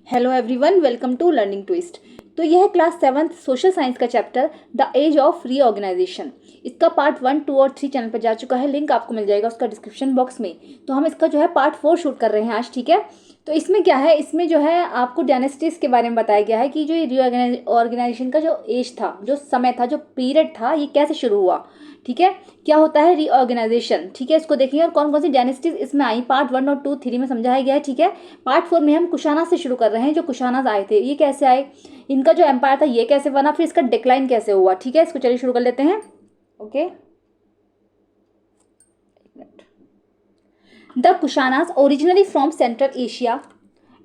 Hello everyone, welcome to learning twist. तो यह class 7th social science का chapter the age of reorganisation. इसका part 1, 2 और 3 channel पर जा चुका है। लिंक आपको मिल जाएगा उसका डिस्क्रिप्शन बॉक्स में। तो हम इसका जो है पार्ट 4 शूट कर रहे हैं आज, ठीक है। तो इसमें क्या है, इसमें जो है आपको डायनेस्टीज के बारे में बताया गया है कि जो ये रीऑर्गेनाइजेशन का जो एज था, जो समय था, जो पीरियड था, ये कैसे शुरू हुआ, ठीक है। क्या होता है रीऑर्गेनाइजेशन, ठीक है। इसको देखेंगे और कौन कौन सी डायनेस्टीज इसमें आई। पार्ट 1 और 2, 3 में समझाया गया है, ठीक है। पार्ट 4 में हम कुशाना से शुरू कर रहे हैं। जो कुशानाज आए थे, ये कैसे आए, इनका जो एम्पायर था ये कैसे बना, फिर इसका डिक्लाइन कैसे हुआ, ठीक है। इसको चलिए शुरू कर लेते हैं। Okay. The Kushanas originally from central Asia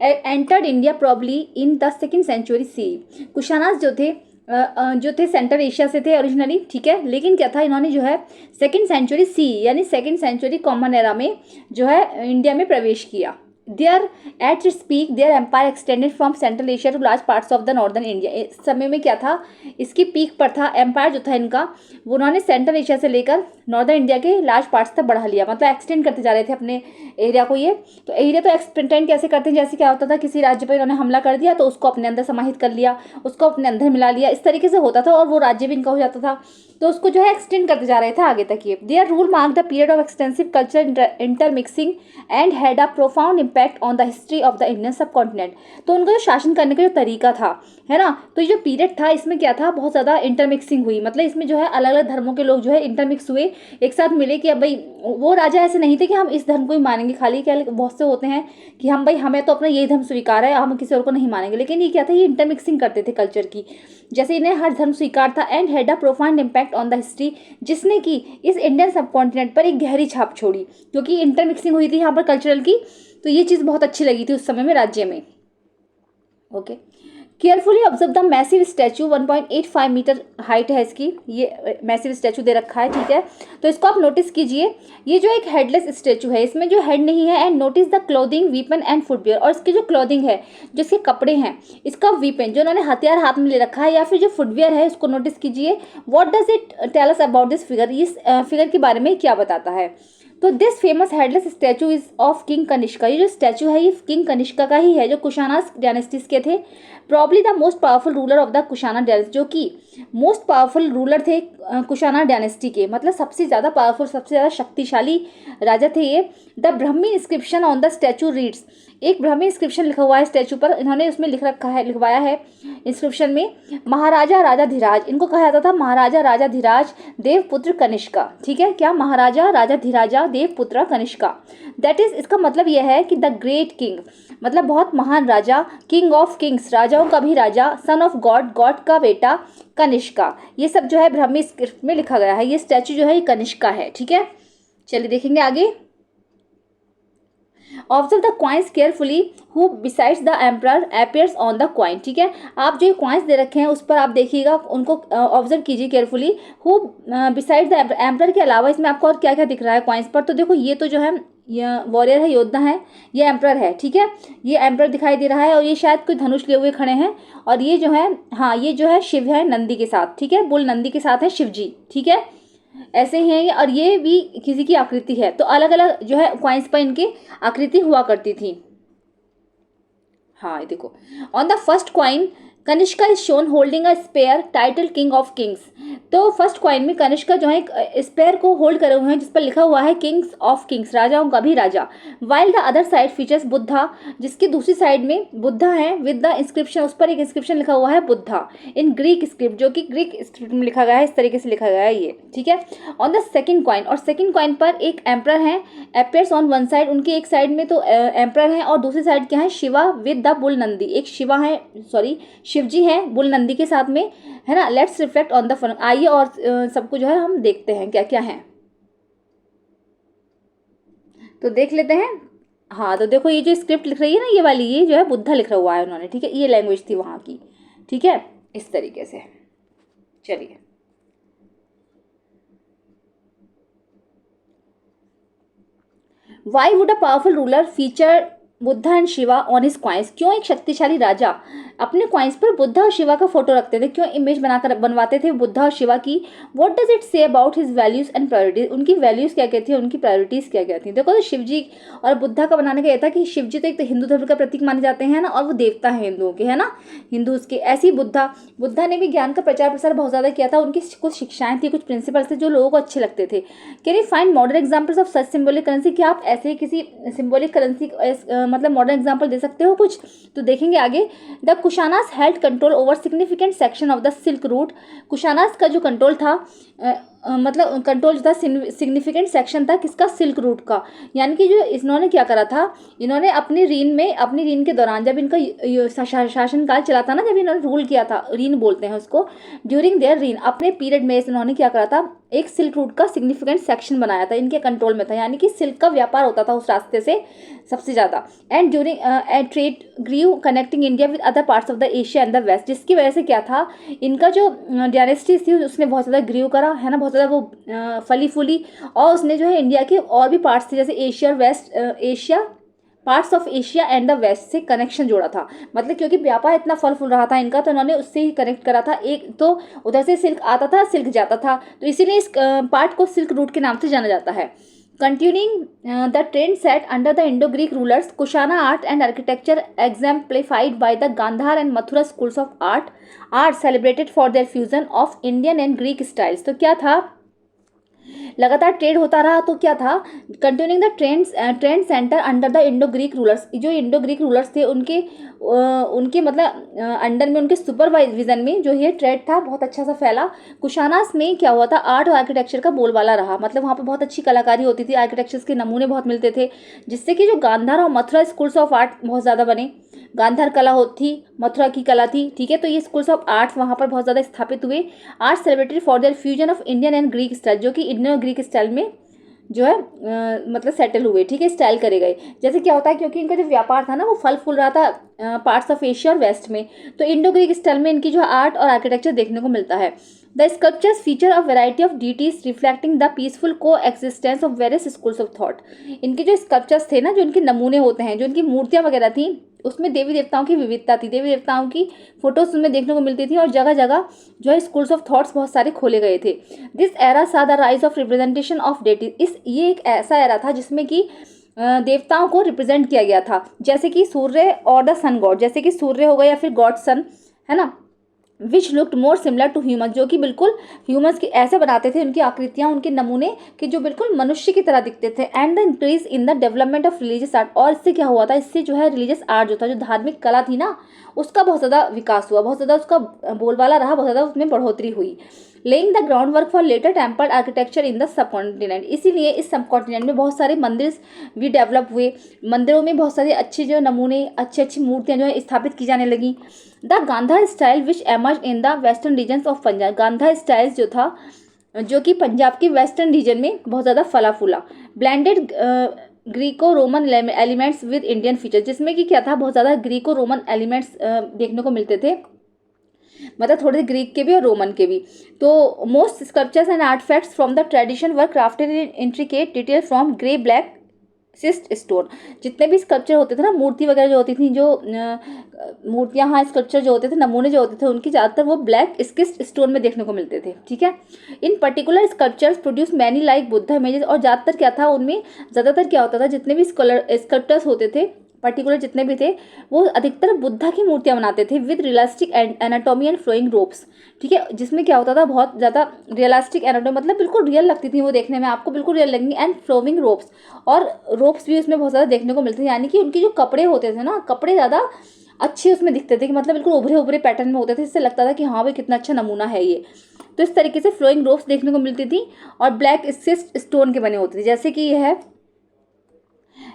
entered India probably in the 2nd century C. Kushanas जो थे सेंट्रल एशिया से थे ओरिजिनली, ठीक है। लेकिन क्या था, इन्होंने जो है 2nd सेंचुरी सी यानी 2nd सेंचुरी कॉमन एरा में जो है इंडिया में प्रवेश किया। Their at its peak their empire extended from central Asia to large parts of the northern India. इस समय में क्या था, इसकी पीक पर था एम्पायर जो था इनका, वो उन्होंने सेंट्रल एशिया से लेकर नॉर्दर्न इंडिया के लार्ज पार्ट्स तक बढ़ा लिया। मतलब एक्सटेंड करते जा रहे थे अपने एरिया को। ये तो एरिया तो एक्सटेंड कैसे करते हैं, जैसे क्या होता था, किसी राज्य पर इन्होंने हमला कर दिया तो उसको अपने अंदर समाहित कर लिया, उसको अपने अंदर मिला लिया, इस तरीके से होता था और वो राज्य भी इनका हो जाता था। तो उसको जो है एक्सटेंड करते जा रहे थे आगे तक। ये their rule mark the period of extensive culture intermixing and had a profound impact on the history of the Indian subcontinent. तो उनका जो शासन करने का जो तरीका था, है ना, तो ये जो पीरियड था इसमें क्या था, बहुत ज़्यादा इंटरमिक्सिंग हुई। मतलब इसमें जो है अलग अलग धर्मों के लोग जो है इंटरमिक्स हुए, एक साथ मिले कि अब भाई वो राजा ऐसे नहीं थे कि हम इस धर्म को ही मानेंगे खाली। क्या बहुत से होते हैं कि हम भाई हमें तो अपना यही धर्म स्वीकार है, हम किसी और को नहीं मानेंगे। लेकिन ये क्या था, ये इंटरमिक्सिंग करते थे कल्चर की, जैसे इन्हें हर धर्म स्वीकार था। And had a profound impact on the history, जिसने कि इस इंडियन सब कॉन्टिनेंट पर एक गहरी छाप छोड़ी, क्योंकि इंटरमिक्सिंग हुई थी यहाँ पर कल्चरल की। तो ये चीज़ बहुत अच्छी लगी थी उस समय में राज्य में। Okay. Carefully observe the massive statue, 1.85 metre height है इसकी। ये मैसिव स्टैचू दे रखा है, ठीक है। तो इसको आप नोटिस कीजिए, ये जो एक हेडलेस स्टैचू है, इसमें जो हेड नहीं है। And notice the clothing, weapon and footwear. और इसकी जो क्लोथिंग है, जो इसके कपड़े हैं, इसका वीपन जो उन्होंने हथियार हाथ में ले रखा है, या फिर जो फुटवेयर है, इसको नोटिस कीजिए। What does it tell us about this figure, इस फिगर के बारे में क्या बताता है। तो this famous headless statue is of king Kanishka. ये जो स्टैचू है ये किंग कनिष्का का ही है, जो कुशाना डायनेस्टीज के थे। Probably the most powerful ruler of the Kushana dynasty, जो कि मोस्ट पावरफुल रूलर थे कुशाना डायनेस्टी के, मतलब सबसे ज़्यादा पावरफुल, सबसे ज़्यादा शक्तिशाली राजा थे ये। The Brahmi inscription on the statue reads, एक ब्रह्मी इंस्क्रिप्शन लिखा हुआ है स्टैचू पर, इन्होंने उसमें लिख रखा है, लिखवाया है इंस्क्रिप्शन में, महाराजा राजाधिराज। इनको कहा जाता था महाराजा राजाधिराज देवपुत्र कनिष्का, ठीक है। क्या, महाराजा राजाधिराजा देवपुत्र कनिष्का। दैट इज, इसका मतलब यह है कि द ग्रेट किंग, मतलब बहुत महान राजा, किंग ऑफ किंग्स, राजाओं का भी राजा, सन ऑफ गॉड, गॉड का बेटा, कनिष्का। ये सब जो है ब्राह्मी स्क्रिप्ट में लिखा गया है। ये स्टैचू जो है ये कनिष्का है, ठीक है। चलिए देखेंगे आगे। Observe the coins carefully, who besides the emperor appears on the coin, ठीक है। आप जो क्वाइंस दे रखे हैं उस पर आप देखिएगा, उनको ऑब्जर्व कीजिए carefully. Who besides the emperor के अलावा इसमें आपको और क्या क्या दिख रहा है क्वाइंस पर। तो देखो, ये तो जो है ये वॉरियर है, योद्धा है, ये एम्परर है, ठीक है। ये एम्परर दिखाई दे रहा है और ये शायद कोई धनुष लिए हुए खड़े हैं। और ये जो है, हाँ, ये जो है शिव है नंदी के साथ, ठीक है। बुल नंदी के साथ है शिव जी, ठीक है। ऐसे ही है ये, और ये भी किसी की आकृति है। तो अलग अलग जो है क्वाइंस पर इनकी आकृति हुआ करती थी। हाँ, ये देखो, on the first coin Kanishka is shown holding a spear title king of kings. तो फर्स्ट क्वाइन में कनिष्का जो है एक स्पेयर को होल्ड करे हुए हैं, जिस पर लिखा हुआ है किंग्स ऑफ किंग्स, राजाओं का भी राजा। While the other side features Buddha, जिसकी दूसरी साइड में बुद्धा है, विद द इंस्क्रिप्शन, उस पर एक इंस्क्रिप्शन लिखा हुआ है बुद्धा इन ग्रीक स्क्रिप्ट, जो कि ग्रीक स्क्रिप्ट में लिखा गया है, इस तरीके से लिखा गया है ये, ठीक है। ऑन द सेकंड क्वाइन, और सेकंड क्वाइन पर एक एम्परर है, अपीयर्स ऑन वन साइड, उनकी एक साइड में तो एम्परर है और दूसरी साइड क्या है, Shiva with the bull Nandi, एक शिवा है, सॉरी शिवजी है बुल नंदी के साथ में, है ना। Let's reflect on the fun. आइए और सबको जो है हम देखते हैं क्या क्या है, तो देख लेते हैं। हाँ, तो देखो, ये जो स्क्रिप्ट लिख रही है ना, ये वाली, ये जो है बुद्धा लिखा हुआ है उन्होंने, ठीक है। ये लैंग्वेज थी वहाँ की, ठीक है, इस तरीके से। चलिए, why would a powerful ruler feature Buddha and Shiva on his coins, क्यों एक शक्तिशाली राजा अपने कॉइन्स पर बुद्धा और शिवा का फोटो रखते थे, क्यों इमेज बनाकर बनवाते थे बुद्धा और शिवा की। What does it say about his values and priorities, उनकी वैल्यूज क्या क्या थी, उनकी प्रायोरिटीज क्या क्या थी। देखो तो शिव जी और बुद्धा का बनाने का यह था कि शिव जी तो एक तो हिंदू धर्म का प्रतीक माने जाते हैं ना, और वो देवता है हिंदुओं के, है ना, हिंदूज के। ऐसे ही बुद्धा ने भी ज्ञान का प्रचार प्रसार बहुत ज़्यादा किया था। उनकी कुछ शिक्षाएं थी, कुछ प्रिंसिपल्स थे जो लोगों को अच्छे लगते थे। Can you find modern examples of such symbolic currency, क्या आप ऐसे किसी सिंबॉलिक करेंसी मतलब मॉडर्न एग्जाम्पल दे सकते हो कुछ। तो देखेंगे आगे। The Kushanas held control over significant section of the silk route, Kushanas का जो कंट्रोल था मतलब कंट्रोल जो था सिग्निफिकेंट सेक्शन था किसका, सिल्क रूट का। यानी कि जो इन्होंने क्या करा था, इन्होंने अपनी रीन के दौरान जब इनका शासनकाल चला था ना, जब इन्होंने रूल किया था, रीन बोलते हैं उसको, ड्यूरिंग देयर रीन, अपने पीरियड में इन्होंने क्या करा था, एक सिल्क रूट का सिग्निफिकेंट सेक्शन बनाया था, इनके कंट्रोल में था। यानी कि सिल्क का व्यापार होता था उस रास्ते से सबसे ज़्यादा। And during trade grew connecting India with other parts of the Asia and the west, जिसकी वजह से क्या था, इनका जो डायनेस्टी थी उसने बहुत ज़्यादा ग्रीव करा, है ना, बहुत ज़्यादा वो फली फूली, और उसने जो है इंडिया के और भी पार्ट्स थे जैसे एशिया और west Asia, parts of Asia and the west से कनेक्शन जोड़ा था। मतलब क्योंकि व्यापार इतना फल फूल रहा था इनका, तो इन्होंने उससे ही कनेक्ट करा था। एक तो उधर से सिल्क आता था, सिल्क जाता था, तो इसीलिए इस पार्ट को सिल्क रूट के नाम से जाना जाता है। Continuing the trend set under the Indo-Greek rulers, Kushana art and architecture exemplified by the Gandhar and Mathura schools of art are celebrated for their fusion of Indian and Greek styles। तो क्या था, लगातार trade होता रहा, तो क्या था, continuing the trend centre under the Indo Greek rulers, जो इंडो ग्रीक रूलर्स थे उनके मतलब अंडर में, उनके सुपरवाइजन में जो ये ट्रेड था बहुत अच्छा सा फैला। कुशानास में क्या हुआ था, आर्ट और आर्किटेक्चर का बोलबाला रहा, मतलब वहाँ पे बहुत अच्छी कलाकारी होती थी, आर्किटेक्चर्स के नमूने बहुत मिलते थे, जिससे कि जो गांधार और मथुरा स्कूल्स ऑफ आर्ट बहुत ज़्यादा बने। गांधार कला थी, मथुरा की कला थी, ठीक है, तो ये स्कूल्स ऑफ आर्ट्स वहाँ पर बहुत ज़्यादा स्थापित हुए। Art celebrated for their fusion of Indian and Greek style, जो कि इंडियन और ग्रीक स्टाइल में जो है मतलब सेटल हुए, ठीक है, स्टाइल करे गए। जैसे क्या होता है, क्योंकि इनका जो व्यापार था ना वो फल फूल रहा था पार्ट्स ऑफ एशिया और वेस्ट में, तो इंडो ग्रीक स्टाइल में इनकी जो आर्ट और आर्किटेक्चर देखने को मिलता है। The sculptures feature a variety of deities reflecting the peaceful coexistence of various schools of thought. इनके जो स्कल्पचर्स थे ना, जो इनके नमूने होते हैं, जो इनकी मूर्तियाँ वगैरह थी, उसमें देवी देवताओं की विविधता थी, देवी देवताओं की फोटोज उसमें देखने को मिलती थी, और जगह जगह जो है स्कूल्स ऑफ थॉट्स बहुत सारे खोले गए थे। दिस एरा सा the rise of representation of deity, ये एक ऐसा एरा था जिसमें कि देवताओं को रिप्रेजेंट किया गया था, जैसे कि सूर्य और द सन गॉड, जैसे कि सूर्य हो गया या फिर गॉड सन, है ना, which looked more similar to human, जो कि बिल्कुल ह्यूमन्स के ऐसे बनाते थे, उनकी आकृतियाँ, उनके नमूने कि जो बिल्कुल मनुष्य की तरह दिखते थे। And the increase in the development of religious art, और इससे क्या हुआ था, इससे जो है रिलीजियस आर्ट जो था, जो धार्मिक कला थी ना, उसका बहुत ज़्यादा विकास हुआ, बहुत ज़्यादा उसका बोलबाला रहा, बहुत ज़्यादा उसमें बढ़ोतरी हुई। Laying the groundwork for later temple architecture in the subcontinent, इसीलिए इस सब कॉन्टिनेंट में बहुत सारे मंदिर भी डेवलप हुए, मंदिरों में बहुत सारे अच्छे जो नमूने, अच्छी अच्छी मूर्तियाँ जो है स्थापित की जाने लगी। The Gandhara style which emerge in the western regions of Punjab, Gandhara style जो था, जो कि पंजाब के वेस्टर्न रीजन में बहुत ज़्यादा फला फूला। Blended Greco Roman elements with Indian feature, जिसमें कि क्या था, बहुत ज़्यादा ग्रीको रोमन एलिमेंट्स देखने को मिलते थे, मतलब थोड़े ग्रीक के भी और रोमन के भी। तो most sculptures and artefacts from the tradition were crafted in intricate detail from grey black schist stone, जितने भी स्कल्पचर होते थे ना, मूर्ति वगैरह जो होती थी, जो मूर्तियाँ, हाँ, स्कल्पचर जो होते थे, नमूने जो होते थे, उनकी ज़्यादातर वो ब्लैक स्किस्ट स्टोन में देखने को मिलते थे, ठीक है। इन particular sculptures produce many like Buddha images, और ज़्यादातर क्या था उनमें, ज़्यादातर क्या होता था, जितने भी स्कल्पचर्स होते थे पर्टिकुलर जितने भी थे, वो अधिकतर बुद्धा की मूर्तियाँ बनाते थे with realistic anatomy and flowing robes, ठीक है, जिसमें क्या होता था, बहुत ज़्यादा रियलिस्टिक एनाटॉमी, मतलब बिल्कुल रियल लगती थी वो देखने में, आपको बिल्कुल रियल लगेंगी, एंड फ्लोइंग रोप्स, और रोप्स भी उसमें बहुत ज़्यादा देखने को मिलते थे। यानी कि उनके जो कपड़े होते थे ना, कपड़े ज़्यादा अच्छे उसमें दिखते थे, कि मतलब बिल्कुल उभरे उभरे पैटर्न में होते थे, इससे लगता था कि हाँ भाई कितना अच्छा नमूना है ये। तो इस तरीके से फ्लोइंग रोप्स देखने को मिलती थी, और ब्लैक स्टोन के बने होते थे, जैसे कि यह है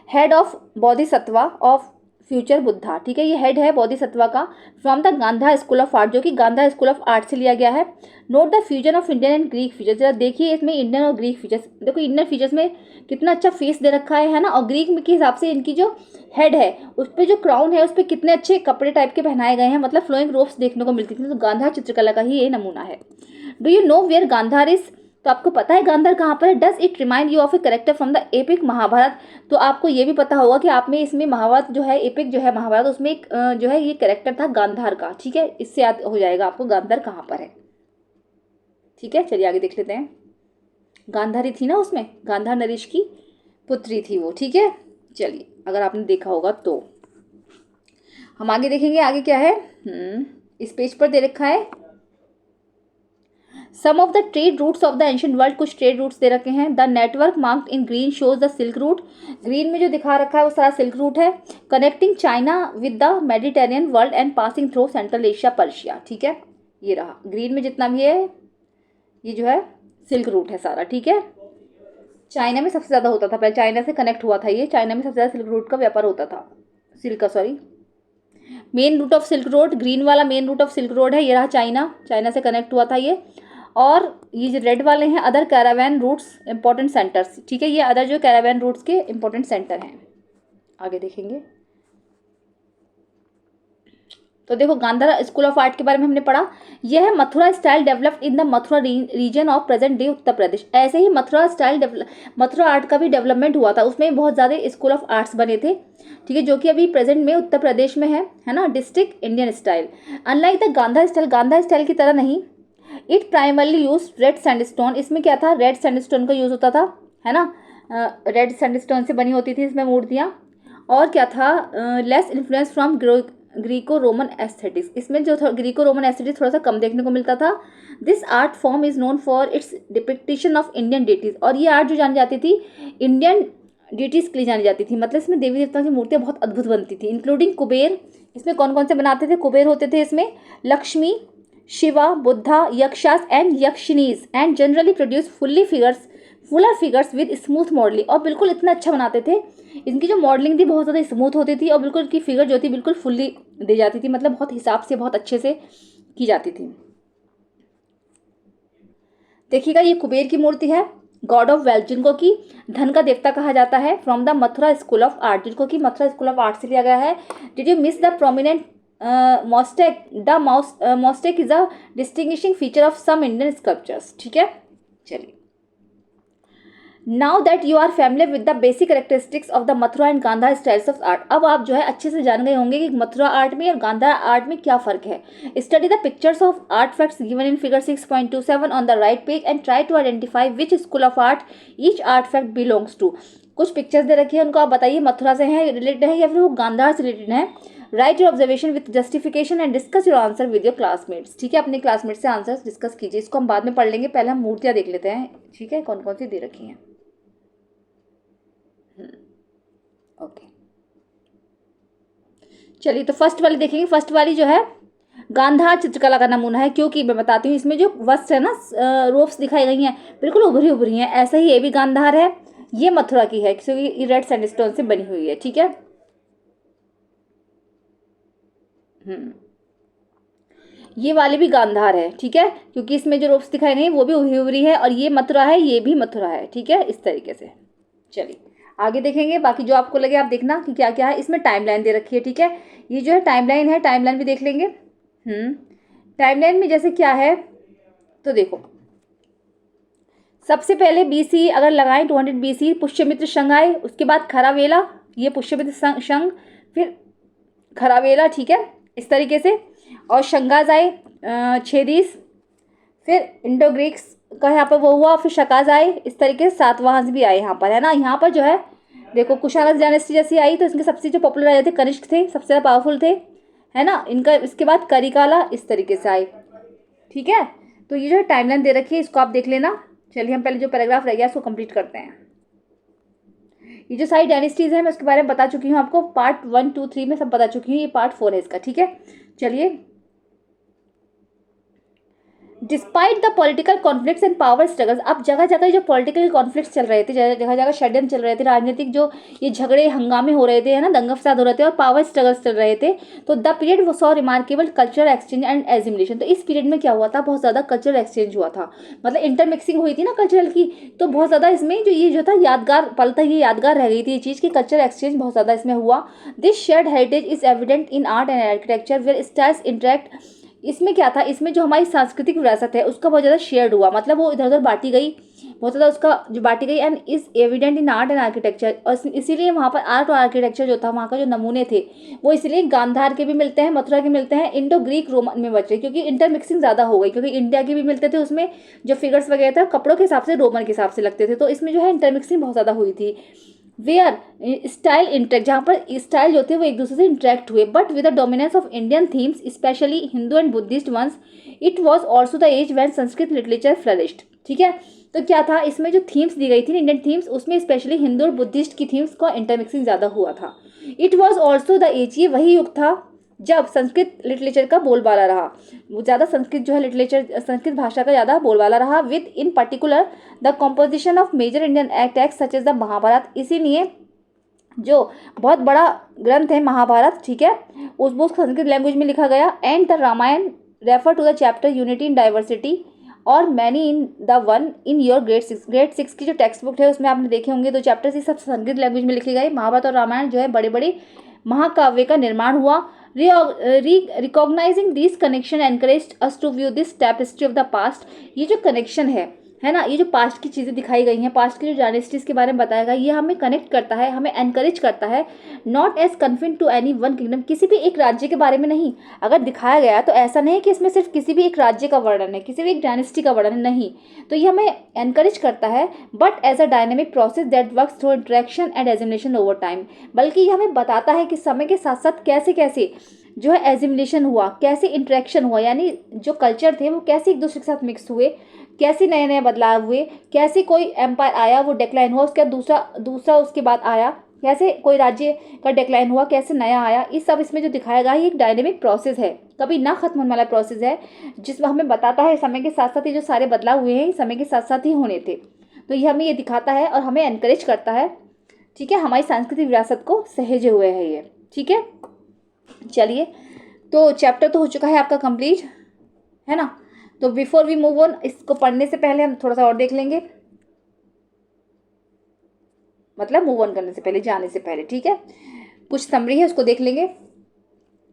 head of Bodhisattva of future Buddha, ठीक है, ये हेड है बोधिसत्वा का, from the Gandhara school of art, जो कि गांधा स्कूल ऑफ आर्ट से लिया गया है। Note the fusion of Indian and Greek features, जरा देखिए इसमें इंडियन और ग्रीक फीचर्स, देखो इंडियन फीचर्स में कितना अच्छा फेस दे रखा है ना, और ग्रीक के हिसाब से इनकी जो हेड है उस पर जो क्राउन है उस पर कितने अच्छे कपड़े टाइप के पहनाए गए हैं, मतलब फ्लोइंग रोप्स देखने को मिलती थी। तो गांधार चित्रकला का ही ये नमूना है। Do you know where Gandhara is तो आपको पता है गांधार कहाँ पर है? Does it remind you of a character from the epic Mahabharata? तो आपको ये भी पता होगा कि आप में इसमें महाभारत जो है, एपिक जो है महाभारत, उसमें एक जो है ये कैरेक्टर था गांधार का, ठीक है। इससे याद हो जाएगा आपको गांधार कहाँ पर है, ठीक है। चलिए आगे देख लेते हैं। गांधारी थी ना उसमें, गांधार नरेश की पुत्री थी वो, ठीक है। चलिए अगर आपने देखा होगा तो हम आगे देखेंगे। आगे क्या है, इस पेज पर दे रखा है some of the trade routes of the ancient world. कुछ ट्रेड रूट्स दे रखे हैं। The network marked in green shows the silk route. Green में जो दिखा रखा है वो सारा सिल्क रूट है, connecting China with the Mediterranean world and passing through Central Asia, Persia, ठीक है। ये रहा ग्रीन में जितना भी है, ये जो है सिल्क रूट है सारा, ठीक है। चाइना में सबसे ज़्यादा होता था पहले, चाइना से कनेक्ट हुआ था ये, चाइना में सबसे ज़्यादा सिल्क रूट का व्यापार होता था, सिल्क का, sorry. Main route of silk road, green वाला main route of silk road है, ये रहा चाइना, चाइना से कनेक्ट हुआ था ये। और ये जो रेड वाले हैं other caravan routes important centres, ठीक है। ये अदर जो कैरावैन रूट्स के इंपॉर्टेंट सेंटर हैं। आगे देखेंगे तो देखो गांधार स्कूल ऑफ आर्ट के बारे में हमने पढ़ा। यह है Mathura style developed in the Mathura region of present day Uttar Pradesh. ऐसे ही मथुरा स्टाइल मथुरा आर्ट का भी डेवलपमेंट हुआ था, उसमें बहुत ज़्यादा स्कूल ऑफ आर्ट्स बने थे, ठीक है, जो कि अभी प्रेजेंट में उत्तर प्रदेश में है ना, district Indian style. Unlike the Gandhara style की तरह नहीं, it primarily use red sandstone. इसमें क्या था, रेड सैंडस्टोन का यूज़ होता था, है ना, रेड सैंडस्टोन से बनी होती थी इसमें मूर्तियाँ। और क्या था, less influence from Greco Roman aesthetics. इसमें जो ग्रीको रोमन एस्थेटिक्स थोड़ा सा कम देखने को मिलता था। This art form is known for its depiction of Indian deities. और ये आर्ट जो जानी जाती थी इंडियन डेटीज के लिए जानी जाती थी, मतलब इसमें देवी देवताओं की मूर्तियाँ बहुत अद्भुत बनती थी, इंक्लूडिंग कुबेर। इसमें कौन कौन से बनाते थे, कुबेर होते थे इसमें, Lakshmi, Shiva, Buddha, yakshas and yakshinis, and generally produce fuller figures with smooth modelling. और बिल्कुल इतना अच्छा बनाते थे, इनकी जो मॉडलिंग थी बहुत ज़्यादा स्मूथ होती थी और बिल्कुल इनकी फिगर जो थी बिल्कुल फुल्ली दी जाती थी, मतलब बहुत हिसाब से बहुत अच्छे से की जाती थी। देखिएगा ये कुबेर की मूर्ति है, गॉड ऑफ वेल्थ, जिनको कि धन का देवता कहा जाता है, from the Mathura school of art, जिनको कि मथुरा स्कूल ऑफ आर्ट से लिया गया है। Did you miss the prominent moustache? The moustache is a distinguishing feature of some Indian sculptures, ठीक है। चलिए now that you are familiar with the basic characteristics of the Mathura and Gandhara styles of art. अब आप जो है अच्छे से जान गए होंगे कि मथुरा आर्ट में और गांधार आर्ट में क्या फ़र्क है। Study the pictures of artefacts given in figure 6.27 on the right page and try to identify which school of art each artefact belongs to. कुछ पिक्चर्स दे रखी है, उनको आप बताइए मथुरा से हैं रिलेटेड है या फिर वो गांधार से रिलेटेड है। Right your observation with justification and discuss your answer with your classmates, ठीक है। अपने क्लासमेट से आंसर डिस्कस कीजिए, इसको हम बाद में पढ़ लेंगे, पहले हम मूर्तियाँ देख लेते हैं, ठीक है, कौन कौन सी दे रखी हैं। ओके चलिए तो फर्स्ट वाली देखेंगे। फर्स्ट वाली जो है गांधार चित्रकला का नमूना है, क्योंकि मैं बताती हूँ इसमें जो वस्त्र है ना, रोप्स दिखाई गई हैं बिल्कुल उभरी उभरी हैं। ऐसा ही ये भी गांधार है, ये मथुरा की है क्योंकि ये रेड सैंडस्टोन से बनी हुई है, ठीक है। ये वाली भी गांधार है, ठीक है, क्योंकि इसमें जो रोप्स दिखाई गई वो भी उभरी उभरी है, और ये मथुरा है, ये भी मथुरा है, ठीक है, इस तरीके से। चलिए आगे देखेंगे, बाकी जो आपको लगे आप देखना कि क्या क्या है। इसमें टाइमलाइन दे रखी है, ठीक है, ये जो है टाइमलाइन है, टाइमलाइन भी देख लेंगे। टाइमलाइन में जैसे क्या है तो देखो, सबसे पहले बीसी अगर लगाएं 200 BC पुष्यमित्र संघ आए, उसके बाद खरावेला, ये पुष्यमित्र संघ, फिर खरावेला, ठीक है, इस तरीके से। और शंगाज आए 6 फिर इंडो ग्रीक्स का यहाँ पर वो हुआ, फिर शकाज आए, इस तरीके से सातवाहन भी आए यहाँ पर, है ना। यहाँ पर जो है देखो कुशानस डायनेस्टी जैसी आई तो इसके सबसे जो पॉपुलर आए थे कनिष्क थे, सबसे ज़्यादा पावरफुल थे, है ना। इनका इसके बाद करिकाला इस तरीके से आए, ठीक है। तो ये जो है टाइमलाइन दे रखी है, इसको आप देख लेना। चलिए हम पहले जो पैराग्राफ रह गया इसको कंप्लीट करते हैं। ये जो सारी डायनेस्टीज़ हैं मैं उसके बारे में बता चुकी हूँ आपको, पार्ट 1, 2, 3 में सब बता चुकी हूँ, ये पार्ट 4 है इसका, ठीक है। चलिए despite the political conflicts and power struggles, अब जगह जगह जो पॉलिटिकल कॉन्फ्लिक्ट्स चल रहे थे, जगह जगह षड्यंत्र चल रहे थे, राजनीतिक जो ये झगड़े हंगामे हो रहे थे, है ना, दंगा फसाद हो रहे थे, और पावर स्ट्रगल्स चल रहे थे। तो the period saw remarkable cultural exchange and assimilation, तो इस पीरियड में क्या हुआ था, बहुत ज़्यादा कल्चरल एक्सचेंज हुआ था, मतलब इंटरमिक्सिंग हुई थी ना कल्चरल की, तो बहुत ज़्यादा इसमें जो ये जो था यादगार पल था, ये यादगार रह गई थी ये चीज़ की, कल्चरल एक्सचेंज बहुत ज़्यादा इसमें हुआ। This shared heritage is evident in art and architecture where styles interact इसमें क्या था, इसमें जो हमारी सांस्कृतिक विरासत है उसका बहुत ज़्यादा शेयर्ड हुआ, मतलब वो इधर उधर बांटी गई, बहुत ज़्यादा उसका जो बांटी गई, and is evident in art and architecture. और इसीलिए वहाँ पर आर्ट और आर्किटेक्चर जो था, वहाँ का जो नमूने थे वो इसलिए गांधार के भी मिलते हैं, मथुरा के मिलते हैं, इंडो ग्रीक रोमन में बचे, क्योंकि इंटरमिक्सिंग ज़्यादा हो गई, क्योंकि इंडिया के भी मिलते थे उसमें जो फिगर्स वगैरह थे कपड़ों के हिसाब से रोमन के हिसाब से लगते थे, तो इसमें जो है इंटरमिक्सिंग बहुत ज़्यादा हुई थी। वेयर स्टाइल इंटरेक्ट, जहाँ पर स्टाइल जो थे वो एक दूसरे से इंटरेक्ट हुए, but with the dominance of Indian themes specially Hindu and Buddhist ones, it was also the age when Sanskrit literature flourished. ठीक है, तो क्या था इसमें जो थीम्स दी गई थी इंडियन थीम्स, उसमें स्पेशली हिंदू और बुद्धिस्ट की थीम्स का इंटरमिक्सिंग ज़्यादा हुआ था। It was also the age, ये वही युग था जब संस्कृत लिटरेचर का बोलबाला रहा, वो ज़्यादा संस्कृत जो है लिटरेचर, संस्कृत भाषा का ज़्यादा बोलबाला रहा, with in particular the composition of major Indian text such as the Mahabharata. इसीलिए जो बहुत बड़ा ग्रंथ है महाभारत, ठीक है, उस वो संस्कृत लैंग्वेज में लिखा गया, and the Ramayana refer to the chapter unity in diversity or many in the one in your grade six की जो टेक्स्ट बुक है उसमें आपने देखे होंगे, दो चैप्टर्स ये सब संस्कृत लैंग्वेज में लिखे गए। महाभारत और रामायण जो है बड़े बड़े महाकाव्य का निर्माण हुआ। Recognising this connection encourage us to view this tapestry of the past. ये जो कनेक्शन है ना, ये जो पास्ट की चीज़ें दिखाई गई हैं, पास्ट की जो डायनेस्टीज़ के बारे में बताया गया, ये हमें कनेक्ट करता है, हमें एनकरेज करता है, not as confine to any one kingdom, किसी भी एक राज्य के बारे में नहीं। अगर दिखाया गया तो ऐसा नहीं है कि इसमें सिर्फ किसी भी एक राज्य का वर्णन है, किसी भी एक डायनेस्टी का वर्णन नहीं, तो ये हमें एनकरेज करता है, but as a dynamic process that works through interaction and assimilation over time. बल्कि ये हमें बताता है कि समय के साथ साथ कैसे कैसे जो है एजिमिनेशन हुआ, कैसे इंटरेक्शन हुआ, यानी जो कल्चर थे वो कैसे एक दूसरे के साथ मिक्स हुए, कैसे नए नए बदलाव हुए, कैसे कोई एम्पायर आया वो डिक्लाइन हुआ, उसके दूसरा उसके बाद आया, कैसे कोई राज्य का डिक्लाइन हुआ, कैसे नया आया, ये सब इसमें जो दिखाया गया है एक डायनेमिक प्रोसेस है, कभी ना खत्म होने वाला प्रोसेस है, जिसमें हमें बताता है समय के साथ साथ ये जो सारे बदलाव हुए हैं समय के साथ साथ ही होने थे। तो ये हमें ये दिखाता है और हमें एनकरेज करता है, ठीक है, हमारी सांस्कृतिक विरासत को सहेजे हुए है ये। ठीक है, चलिए, तो चैप्टर तो हो चुका है आपका कंप्लीट, है ना। तो बिफोर वी मूव ऑन, इसको पढ़ने से पहले हम थोड़ा सा और देख लेंगे, मतलब मूव ऑन करने से पहले, जाने से पहले, ठीक है, कुछ समरी है उसको देख लेंगे,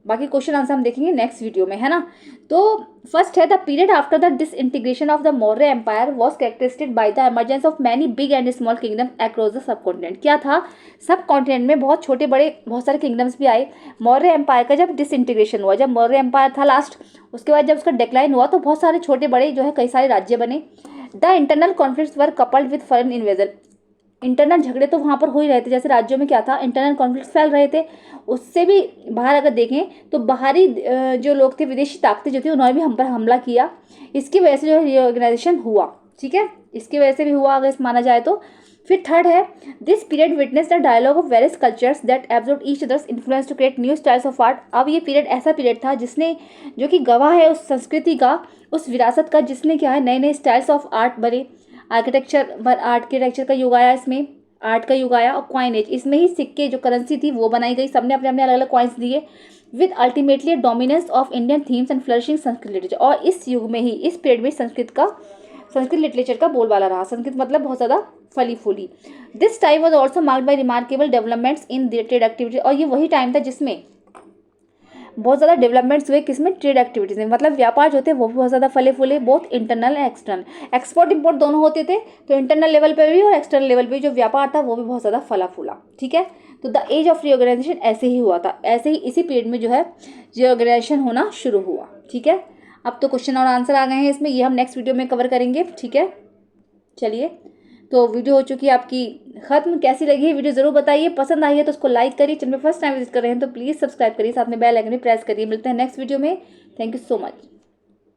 बाकी क्वेश्चन आंसर हम देखेंगे नेक्स्ट वीडियो में, है ना। तो फर्स्ट है the period after the disintegration of the Maurya empire was characterised by the emergence of many big and small kingdom across the subcontinent. क्या था, सब कॉन्टिनेंट में बहुत छोटे बड़े बहुत सारे किंगडम्स भी आए। मौर्य एम्पायर का जब डिसइंटीग्रेशन हुआ, जब मौर्य एम्पायर था लास्ट, उसके बाद जब उसका डिक्लाइन हुआ तो बहुत सारे छोटे बड़े जो है कई सारे राज्य बने। The internal conflicts were coupled with foreign invasion. Internal झगड़े तो वहाँ पर हो ही रहे थे, जैसे राज्यों में क्या था इंटरनल कॉन्फ्लिक्ट्स फैल रहे थे, उससे भी बाहर अगर देखें तो बाहरी जो लोग थे, विदेशी ताकतें जो थी, उन्होंने भी हम पर हमला किया। इसकी वजह से जो है रीऑर्गेनाइजेशन हुआ, ठीक है, इसकी वजह से भी हुआ अगर माना जाए तो। फिर थर्ड है this period witness the dialogue of various cultures that absorb each others influence to create new styles of art. अब ये पीरियड ऐसा पीरियड था जिसने, जो कि गवाह है उस संस्कृति का, उस विरासत का, जिसने क्या है नए नए स्टाइल्स ऑफ आर्ट बने। आर्किटेक्चर का युग आया, इसमें आर्ट का युग आया, और कॉइनेज, इसमें ही सिक्के जो करेंसी थी वो बनाई गई, सबने अपने अपने अलग अलग कॉइन्स दिए, with ultimately dominance of Indian themes and flourishing Sanskrit literature. और इस युग में ही, इस पीरियड में संस्कृत लिटरेचर का बोलबाला रहा। संस्कृत मतलब बहुत ज़्यादा फली फूली। This time was also marked by remarkable developments in trade activity. और ये वही टाइम था जिसमें बहुत ज़्यादा डेवलपमेंट्स हुए, किसमें, ट्रेड एक्टिविटीज़ में, मतलब व्यापार जो थे वो भी बहुत ज़्यादा फले फूले, both internal and external, export import दोनों होते थे, तो इंटरनल लेवल पे भी और एक्सटर्नल लेवल पे जो व्यापार था वो भी बहुत ज़्यादा फला फूला। ठीक है, तो द एज ऑफ रीऑर्गेनाइजेशन ऐसे ही हुआ था, ऐसे ही इसी पीरियड में जो है रीऑर्गेनाइजेशन होना शुरू हुआ। ठीक है, अब तो क्वेश्चन और आंसर आ गए हैं इसमें, ये हम नेक्स्ट वीडियो में कवर करेंगे। ठीक है, चलिए, तो वीडियो हो चुकी है आपकी खत्म। कैसी लगी है वीडियो ज़रूर बताइए, पसंद आई है तो उसको लाइक करिए, चैनल में फर्स्ट टाइम विजिट कर रहे हैं तो प्लीज़ सब्सक्राइब करिए, साथ में बेल आइकन प्रेस करिए। मिलते हैं नेक्स्ट वीडियो में, थैंक यू सो मच।